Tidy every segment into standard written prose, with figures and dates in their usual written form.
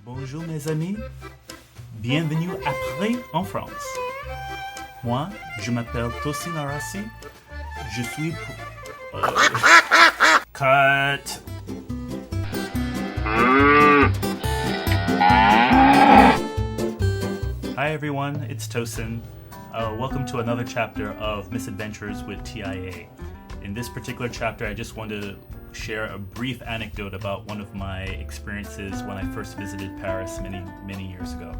Bonjour mes amis, bienvenue après en France. Moi, je m'appelle Tosin Arasi, je suis... Cut! Hi everyone, it's Tosin. Welcome to another chapter of Misadventures with TIA. In this particular chapter, I just want to share a brief anecdote about one of my experiences when I first visited Paris many years ago.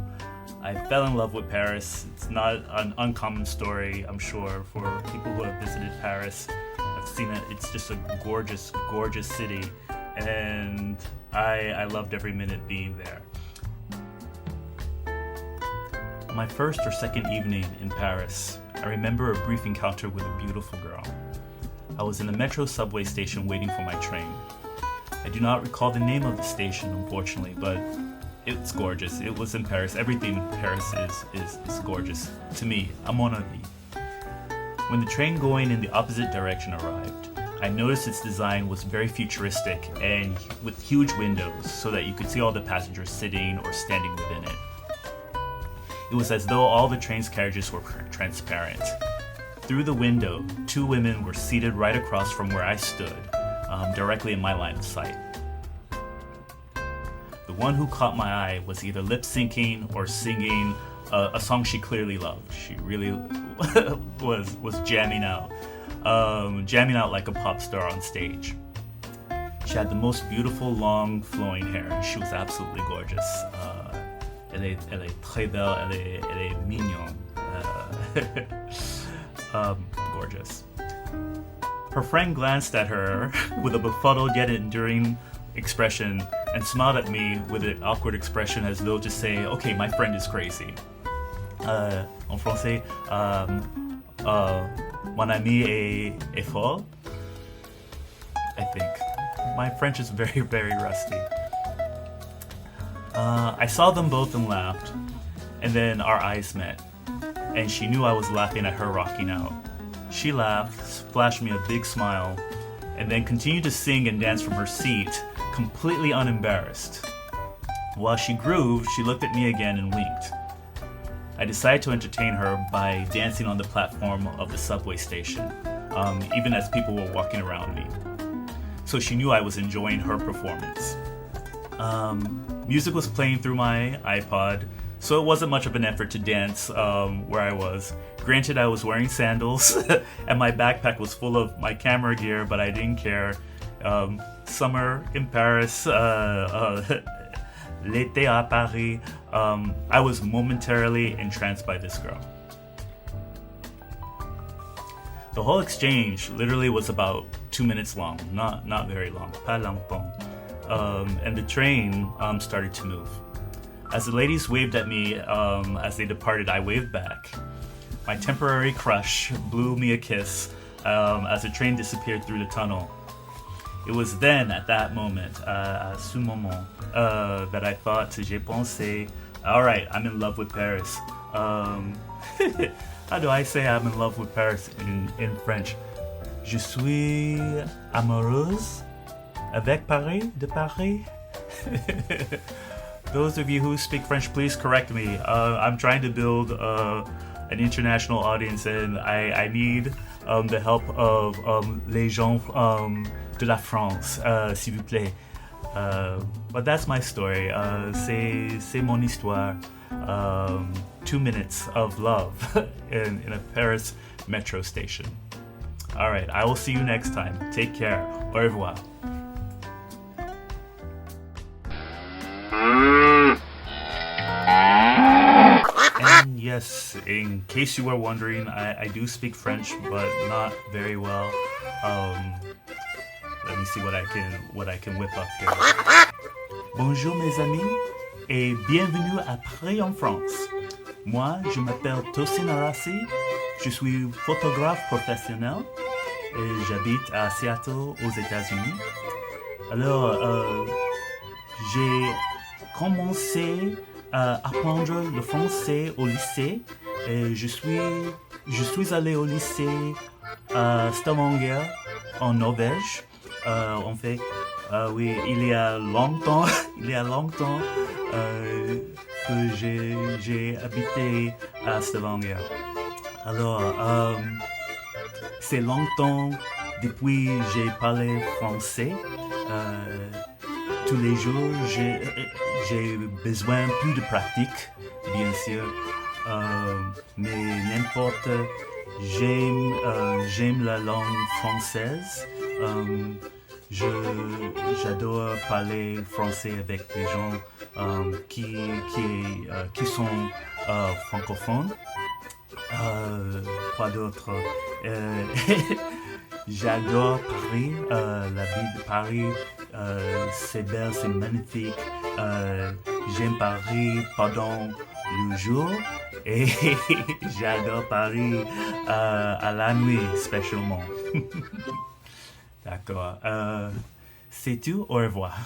I fell in love with Paris. It's not an uncommon story, I'm sure, for people who have visited Paris. I've seen it. It's just a gorgeous, gorgeous city, and I loved every minute being there. My first or second evening in Paris, I remember a brief encounter with a beautiful girl. I was in a Metro subway station waiting for my train. I do not recall the name of the station, unfortunately, but it's gorgeous. It was in Paris. Everything in Paris is gorgeous. To me, à mon avis. When the train going in the opposite direction arrived, I noticed its design was very futuristic and with huge windows so that you could see all the passengers sitting or standing within it. It was as though all the train's carriages were transparent. Through the window, two women were seated right across from where I stood, directly in my line of sight. The one who caught my eye was either lip-syncing or singing a song she clearly loved. She really was jamming out like a pop star on stage. She had the most beautiful, long, flowing hair. She was absolutely gorgeous. Elle est très belle, elle est mignonne. Gorgeous. Her friend glanced at her with a befuddled yet enduring expression and smiled at me with an awkward expression as though to say, okay, my friend is crazy. En français, mon ami est folle. I think. My French is very, very rusty. I saw them both and laughed, and then our eyes met, and she knew I was laughing at her rocking out. She laughed, flashed me a big smile, and then continued to sing and dance from her seat, completely unembarrassed. While she grooved, she looked at me again and winked. I decided to entertain her by dancing on the platform of the subway station, even as people were walking around me. So she knew I was enjoying her performance. Music was playing through my iPod, so it wasn't much of an effort to dance where I was. Granted, I was wearing sandals and my backpack was full of my camera gear, but I didn't care. Summer in Paris, l'été à Paris, I was momentarily entranced by this girl. The whole exchange literally was about 2 minutes long, not very long, pas longtemps. And the train started to move. As the ladies waved at me as they departed, I waved back. My temporary crush blew me a kiss as the train disappeared through the tunnel. It was then, at that moment, à ce moment, that I thought, j'ai pensé, alright, I'm in love with Paris. How do I say I'm in love with Paris in French? Je suis amoureuse avec Paris, de Paris. Those of you who speak French, please correct me. I'm trying to build an international audience, and I need the help of les gens de la France, s'il vous plaît. But that's my story. C'est mon histoire. 2 minutes of love in a Paris metro station. All right, I will see you next time. Take care. Au revoir. And yes, in case you were wondering, I do speak French, but not very well. Let me see what I can whip up here. Bonjour mes amis et bienvenue après en France. Moi, je m'appelle Tosin Arasi, je suis photographe professionnel et j'habite à Seattle aux États-Unis. Alors, j'ai commencé à apprendre le français au lycée et je suis allé au lycée à Stavanger en Norvège. En fait, oui, il y a longtemps, que j'ai habité à Stavanger. Alors, c'est longtemps depuis que j'ai parlé français. Tous les jours, j'ai besoin plus de pratique, bien sûr. Mais n'importe, j'aime la langue française. J'adore parler français avec des gens qui sont francophones. Quoi d'autre? J'adore Paris, la ville de Paris, c'est belle, c'est magnifique. J'aime Paris pendant le jour et j'adore Paris à la nuit spécialement. D'accord. C'est tout, au revoir.